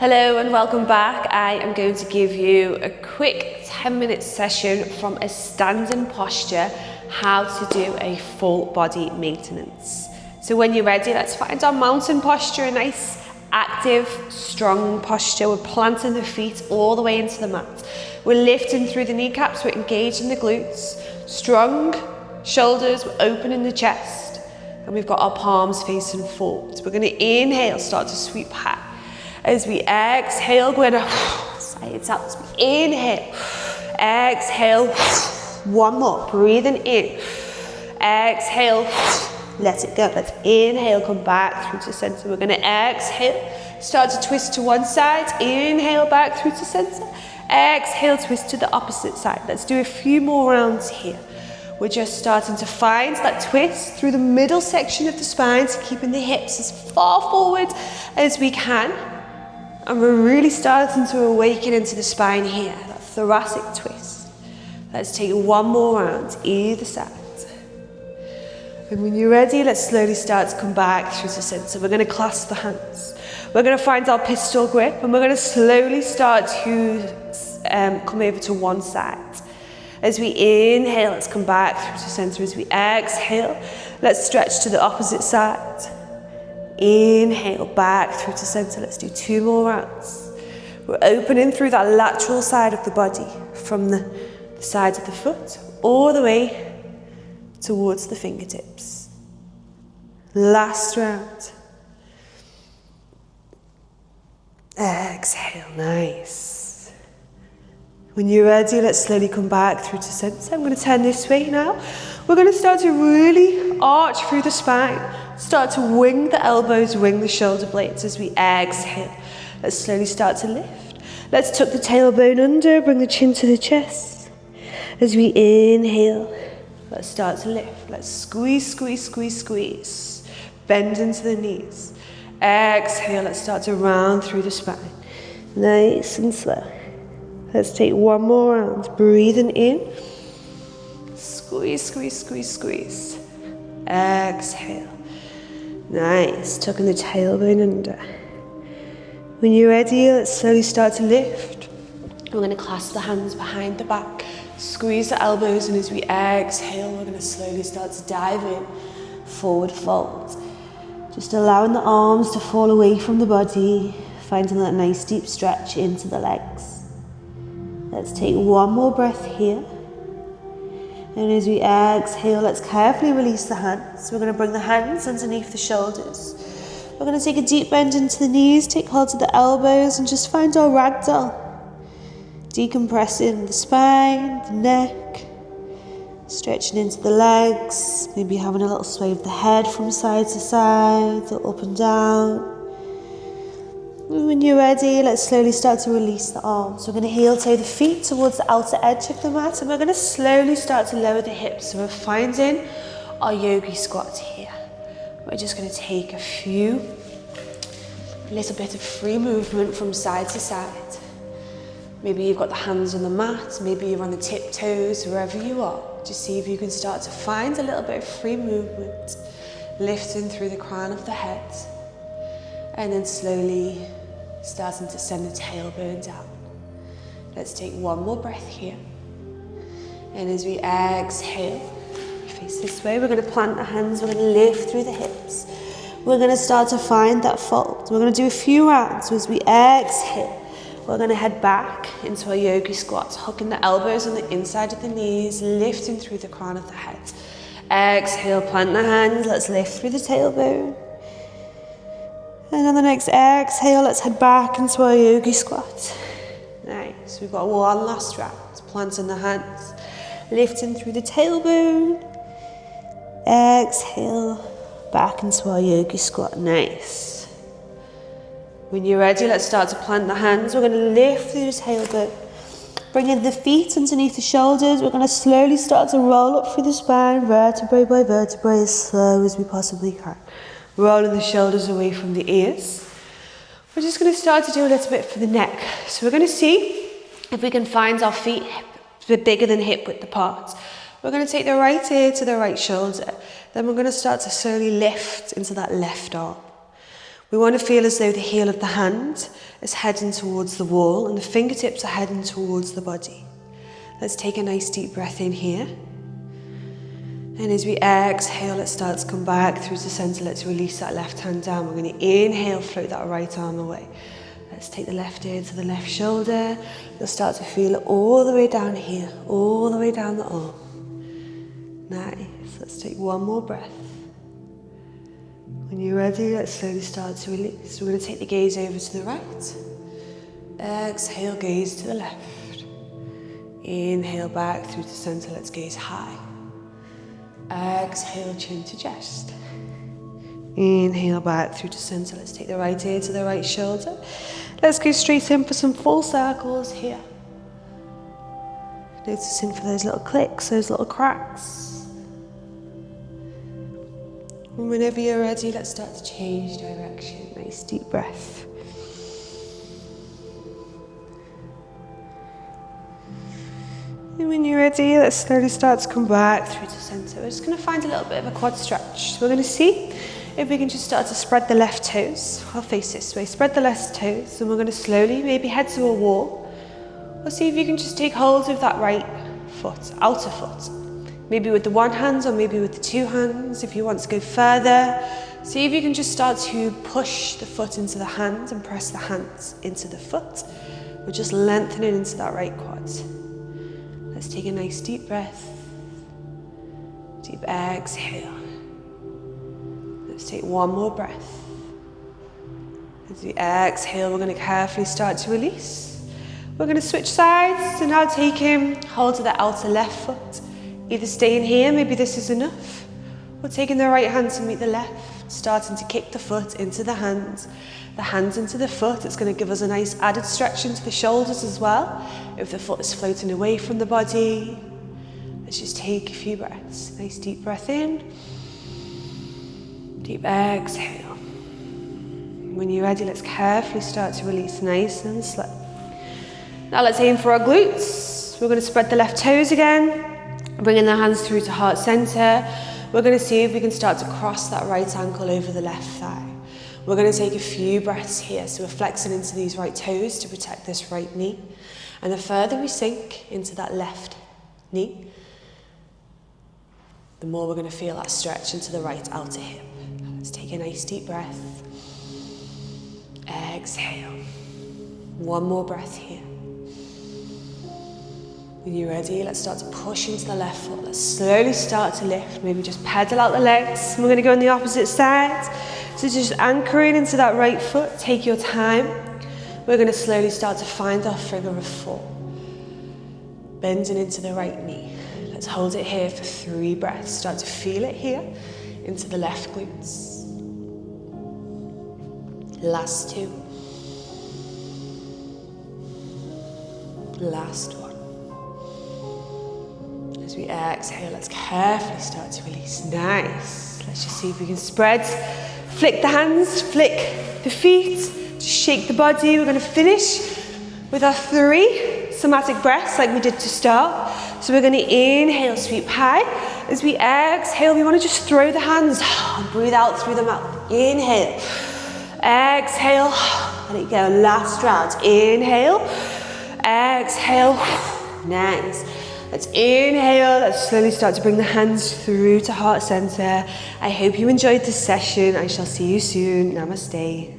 Hello and welcome back. I am going to give you a quick 10-minute session from a standing posture, how to do a full body maintenance. So when you're ready, let's find our mountain posture, a nice, active, strong posture. We're planting the feet all the way into the mat. We're lifting through the kneecaps, we're engaging the glutes, strong shoulders, we're opening the chest, and we've got our palms facing forward. We're going to inhale, start to sweep high. As we exhale, we're going to sides up. As we inhale, exhale, one more, breathing in, exhale, let it go. Let's inhale, come back through to center. We're going to exhale, start to twist to one side, inhale back through to center, exhale, twist to the opposite side. Let's do a few more rounds here. We're just starting to find that twist through the middle section of the spine, so keeping the hips as far forward as we can. And we're really starting to awaken into the spine here, that thoracic twist. Let's take one more round, either side. And when you're ready, let's slowly start to come back through to center. We're going to clasp the hands. We're going to find our pistol grip, and we're going to slowly start to come over to one side. As we inhale, let's come back through to center. As we exhale, let's stretch to the opposite side. Inhale, back through to center. Let's do two more rounds. We're opening through that lateral side of the body, from the sides of the foot, all the way towards the fingertips. Last round. Exhale, nice. When you're ready, let's slowly come back through to center. I'm going to turn this way now. We're going to start to really arch through the spine. Start to wing the elbows, wing the shoulder blades as we exhale. Let's slowly start to lift. Let's tuck the tailbone under, bring the chin to the chest. As we inhale, let's start to lift. Let's squeeze, squeeze, squeeze, squeeze. Bend into the knees. Exhale, let's start to round through the spine. Nice and slow. Let's take one more round. Breathing in. Squeeze, squeeze, squeeze, squeeze. Exhale. Nice. Tucking the tailbone under. When you're ready, let's slowly start to lift. We're going to clasp the hands behind the back. Squeeze the elbows, and as we exhale, we're going to slowly start to dive in. Forward fold. Just allowing the arms to fall away from the body. Finding that nice deep stretch into the legs. Let's take one more breath here. And as we exhale, let's carefully release the hands. We're going to bring the hands underneath the shoulders. We're going to take a deep bend into the knees, take hold of the elbows, and just find our ragdoll. Decompressing the spine, the neck, stretching into the legs, maybe having a little sway of the head from side to side, or up and down. And when you're ready, let's slowly start to release the arms. We're going to heel toe the feet towards the outer edge of the mat, and we're going to slowly start to lower the hips. So we're finding our yogi squat here. We're just going to take a little bit of free movement from side to side. Maybe you've got the hands on the mat, maybe you're on the tiptoes, wherever you are. Just see if you can start to find a little bit of free movement, lifting through the crown of the head, and then slowly starting to send the tailbone down. Let's take one more breath here. And as we exhale, face this way, we're going to plant the hands, we're going to lift through the hips. We're going to start to find that fold. We're going to do a few rounds. So as we exhale, we're going to head back into our yogi squats, hooking the elbows on the inside of the knees, lifting through the crown of the head. Exhale, plant the hands, let's lift through the tailbone. And on the next exhale, let's head back into our yogi squat. Nice, we've got one last round. Planting the hands, lifting through the tailbone. Exhale, back into our yogi squat. Nice. When you're ready, let's start to plant the hands. We're going to lift through the tailbone. Bringing the feet underneath the shoulders. We're going to slowly start to roll up through the spine, vertebrae by vertebrae, as slow as we possibly can. Rolling the shoulders away from the ears. We're just going to start to do a little bit for the neck. So we're going to see if we can find our feet a bit bigger than hip width apart. We're going to take the right ear to the right shoulder. Then we're going to start to slowly lift into that left arm. We want to feel as though the heel of the hand is heading towards the wall and the fingertips are heading towards the body. Let's take a nice deep breath in here. And as we exhale, let's start to come back through to center. Let's release that left hand down. We're going to inhale, float that right arm away. Let's take the left ear to the left shoulder. You'll start to feel it all the way down here, all the way down the arm. Nice. Let's take one more breath. When you're ready, let's slowly start to release. We're going to take the gaze over to the right. Exhale, gaze to the left. Inhale back through to center. Let's gaze high. Exhale, chin to chest. Inhale back through to center. Let's take the right ear to the right shoulder. Let's go straight in for some full circles here. Noticing for those little clicks, those little cracks. And whenever you're ready, let's start to change direction. Nice deep breath. And when you're ready, let's slowly start to come back through to center. We're just going to find a little bit of a quad stretch. So we're going to see if we can just start to spread the left toes. I'll face this way. Spread the left toes, and we're going to slowly maybe head to a wall. Or see if you can just take hold of that right foot, outer foot. Maybe with the one hand or maybe with the two hands. If you want to go further, see if you can just start to push the foot into the hand and press the hands into the foot. We're just lengthening into that right quad. Let's take a nice deep breath. Deep exhale. Let's take one more breath. As we exhale, we're going to carefully start to release. We're going to switch sides, so now taking hold of the outer left foot. Either staying here, maybe this is enough, or taking the right hand to meet the left, starting to kick the foot into the hands into the foot. It's going to give us a nice added stretch into the shoulders as well. If the foot is floating away from the body, let's just take a few breaths. Nice deep breath in, deep exhale. When you're ready, let's carefully start to release nice and slow. Now let's aim for our glutes. We're going to spread the left toes again, bringing the hands through to heart center. We're going to see if we can start to cross that right ankle over the left thigh. We're going to take a few breaths here, so we're flexing into these right toes to protect this right knee. And the further we sink into that left knee, the more we're going to feel that stretch into the right outer hip. Let's take a nice deep breath. Exhale. One more breath here. When you're ready, let's start to push into the left foot. Let's slowly start to lift. Maybe just pedal out the legs. We're going to go on the opposite side. So just anchoring into that right foot. Take your time. We're going to slowly start to find our figure of four. Bending into the right knee. Let's hold it here for 3 breaths. Start to feel it here into the left glutes. Last 2. Last 1. As we exhale, let's carefully start to release. Nice. Let's just see if we can spread. Flick the hands, flick the feet, just shake the body. We're going to finish with our 3 somatic breaths like we did to start. So we're going to inhale, sweep high. As we exhale, we want to just throw the hands and breathe out through the mouth. Inhale, exhale, let it go. Last round. Inhale, exhale. Nice. Let's inhale, let's slowly start to bring the hands through to heart center. I hope you enjoyed this session. I shall see you soon. Namaste.